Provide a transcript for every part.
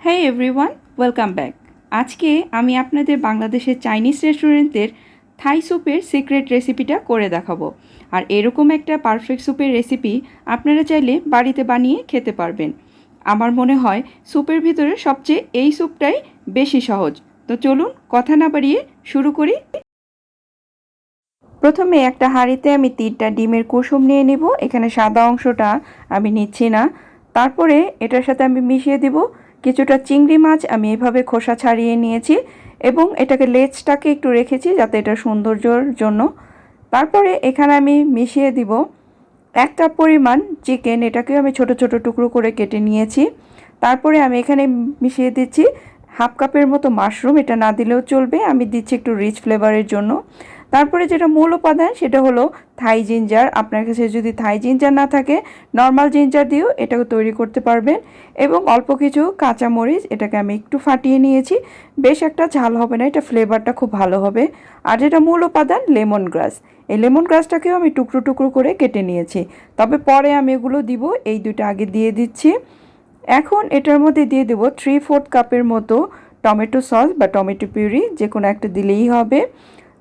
Hey everyone, welcome back. আজকে আমি আপনাদের বাংলাদেশের চাইনিজ রেস্টুরেন্টের থাই স্যুপের সিক্রেট রেসিপিটা করে দেখাবো। আর এরকম একটা পারফেক্ট স্যুপের রেসিপি আপনারা চাইলে বাড়িতে বানিয়ে খেতে পারবেন। আমার মনে হয় স্যুপের ভিতরে সবচেয়ে এই স্যুপটাই বেশি সহজ। তো চলুন কথা না বাড়িয়ে শুরু করি। প্রথমে একটা হাঁড়িতে আমি 3টা ডিমের কুসুম নিয়ে নিব। এখানে সাদা অংশটা আমি নিচ্ছি না। তারপরে এটার সাথে আমি মিশিয়ে দিব কিছুটা চিংড়ি মাছ। আমি এভাবে খোসা ছাড়িয়ে নিয়েছি এবং এটাকে লেজটাকে একটু রেখেছি যাতে এটা সৌন্দর্যর জন্য। তারপরে এখানে আমি মিশিয়ে দিব 1 কাপ পরিমাণ চিকেন। এটাকে আমি ছোট ছোট টুকরো করে কেটে নিয়েছি। তারপরে আমি এখানে মিশিয়ে দিচ্ছি হাফ কাপের মতো মাশরুম। এটা না দিলেও চলবে, আমি দিচ্ছি একটু রিচ ফ্লেভারের জন্য। তারপরে যেটা মূল উপাদান সেটা হলো থাই জিঞ্জার। আপনার কাছে যদি থাই জিঞ্জার না থাকে নর্মাল জিঞ্জার দিয়েও এটাকে তৈরি করতে পারবেন। এবং অল্প কিছু কাঁচামরিচ, এটাকে আমি একটু ফাটিয়ে নিয়েছি। বেশ একটা ঝাল হবে না, এটা ফ্লেভারটা খুব ভালো হবে। আর যেটা মূল উপাদান লেমন গ্রাস, এই লেমন গ্রাসটাকেও আমি টুকরো টুকরো করে কেটে নিয়েছি, তবে পরে আমি এগুলো দিব। এই দুটো আগে দিয়ে দিচ্ছি। এখন এটার মধ্যে দিয়ে দেবো 3/4 কাপের মতো টমেটো সস বা টমেটো পিউরি, যে কোনো একটা দিলেই হবে।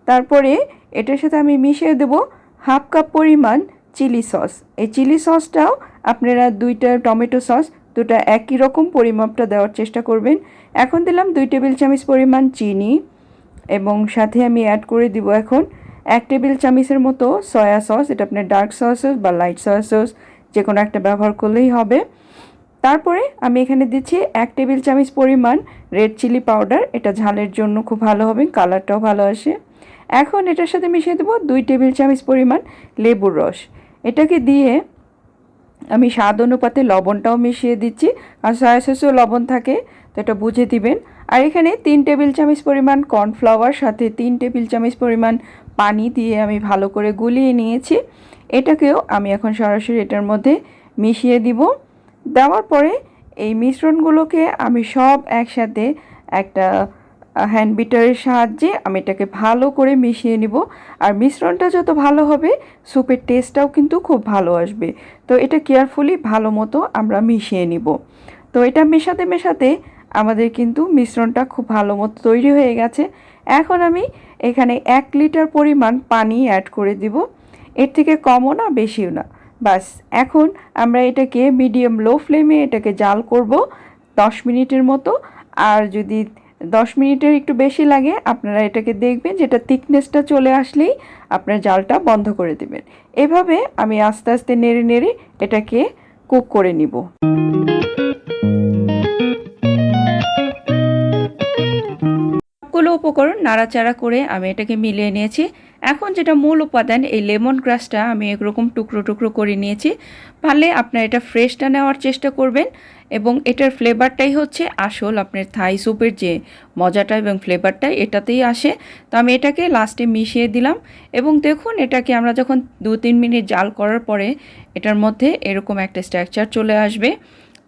তারপরে এটার সাথে আমি মিশিয়ে দেবো হাফ কাপ পরিমাণ চিলি সস। এই চিলি সসটাও আপনারা 2টা টমেটো সস দুটো একই রকম পরিমাপটা দেওয়ার চেষ্টা করবেন। এখন দিলাম 2 টেবিল চামচ পরিমাণ চিনি এবং সাথে আমি অ্যাড করে দিব এখন 1 টেবিল চামচের মতো সয়া সস। এটা আপনার ডার্ক সয়া সস বা লাইট সয়া সস যে কোনো একটা ব্যবহার করলেই হবে। তারপরে আমি এখানে দিচ্ছি 1 টেবিল চামচ পরিমাণ রেড চিলি পাউডার। এটা ঝালের জন্য খুব ভালো হবে, কালারটাও ভালো আসে। এখন এটার সাথে মিশিয়ে দেবো 2 টেবিল চামচ পরিমাণ লেবুর রস। এটাকে দিয়ে আমি স্বাদ অনুপাতে লবণটাও মিশিয়ে দিচ্ছি। আর সয়া সসেও লবণ থাকে, তো এটা বুঝে দিবেন। আর এখানে 3 টেবিল চামচ পরিমাণ কর্নফ্লাওয়ার সাথে 3 টেবিল চামচ পরিমাণ পানি দিয়ে আমি ভালো করে গুলিয়ে নিয়েছি। এটাকেও আমি এখন সরাসরি এটার মধ্যে মিশিয়ে দিব। দেওয়ার পরে এই মিশ্রণগুলোকে আমি সব একসাথে একটা হ্যান্ড বিটারের সাহায্যে আমি এটাকে ভালো করে মিশিয়ে নিব। আর মিশ্রণটা যত ভালো হবে স্যুপের টেস্টটাও কিন্তু খুব ভালো আসবে। তো এটা কেয়ারফুলি ভালো মতো আমরা মিশিয়ে নিব। তো এটা মেশাতে মেশাতে আমাদের কিন্তু মিশ্রণটা খুব ভালো মতো তৈরি হয়ে গেছে। এখন আমি এখানে 1 লিটার পরিমাণ পানি অ্যাড করে দিব। এর থেকে কমও না বেশিও না। বাস এখন আমরা এটাকে মিডিয়াম লো ফ্লেমে এটাকে জাল করব 10 মিনিটের মতো। আর যদি 10 মিনিটের একটু বেশি লাগে আপনারা এটাকে দেখবেন যেটা থিকনেসটা চলে আসলেই আপনার জালটা বন্ধ করে দেবেন। এভাবে আমি আস্তে আস্তে নেড়ে নেড়ে এটাকে কুক করে নিব। সবগুলো উপকরণ নাড়াচাড়া করে আমি এটাকে মিলিয়ে নিয়েছি। এখন যেটা মূল উপাদান এই লেমন গ্রাসটা আমি এরকম টুকরো টুকরো করে নিয়েছি। পারলে আপনার এটা ফ্রেশটা নেওয়ার চেষ্টা করবেন এবং এটার ফ্লেভারটাই হচ্ছে আসল আপনার থাই স্যুপের যে মজাটা এবং ফ্লেভারটা এটাতেই আসে। তো আমি এটাকে লাস্টে মিশিয়ে দিলাম এবং দেখুন এটাকে আমরা যখন 2-3 মিনিট জাল করার পরে এটার মধ্যে এরকম একটা স্ট্রাকচার চলে আসবে।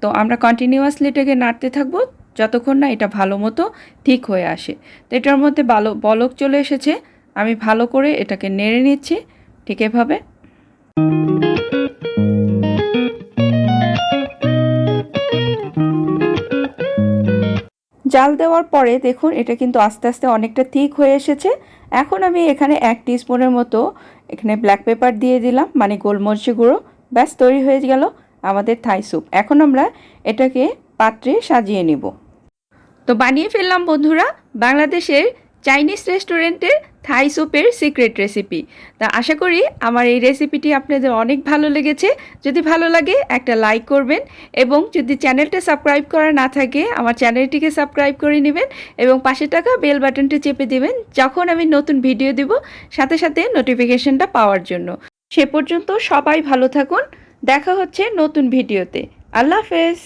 তো আমরা কন্টিনিউয়াসলি এটাকে নাড়তে থাকবো যতক্ষণ না এটা ভালো মতো ঠিক হয়ে আসে। তো এটার মধ্যে বলক চলে এসেছে, আমি ভালো করে এটাকে নেড়ে নিচ্ছি ঠিক এভাবে। জাল দেওয়ার পরে দেখুন এটা কিন্তু আস্তে আস্তে অনেকটা ঠিক হয়ে এসেছে। এখন আমি এখানে 1 টিস্পুনের মতো এখানে ব্ল্যাক পেপার দিয়ে দিলাম, মানে গোলমরিচ গুঁড়ো। ব্যাস তৈরি হয়ে গেল আমাদের থাই স্যুপ। এখন আমরা এটাকে পাত্রে সাজিয়ে নিব। তো বানিয়ে ফেললাম বন্ধুরা বাংলাদেশের চাইনিজ রেস্টুরেন্টের থাই স্যুপের সিক্রেট রেসিপি। তা আশা করি আমার এই রেসিপিটি আপনাদের অনেক ভালো লেগেছে। যদি ভালো লাগে একটা লাইক করবেন এবং যদি চ্যানেলটা সাবস্ক্রাইব করা না থাকে আমার চ্যানেলটিকে সাবস্ক্রাইব করে নেবেন এবং পাশে থাকা বেল বাটনটি চেপে দেবেন যখন আমি নতুন ভিডিও দেব সাথে সাথে নোটিফিকেশনটা পাওয়ার জন্য। সে পর্যন্ত সবাই ভালো থাকুন, দেখা হচ্ছে নতুন ভিডিওতে। আল্লাহ হাফেজ।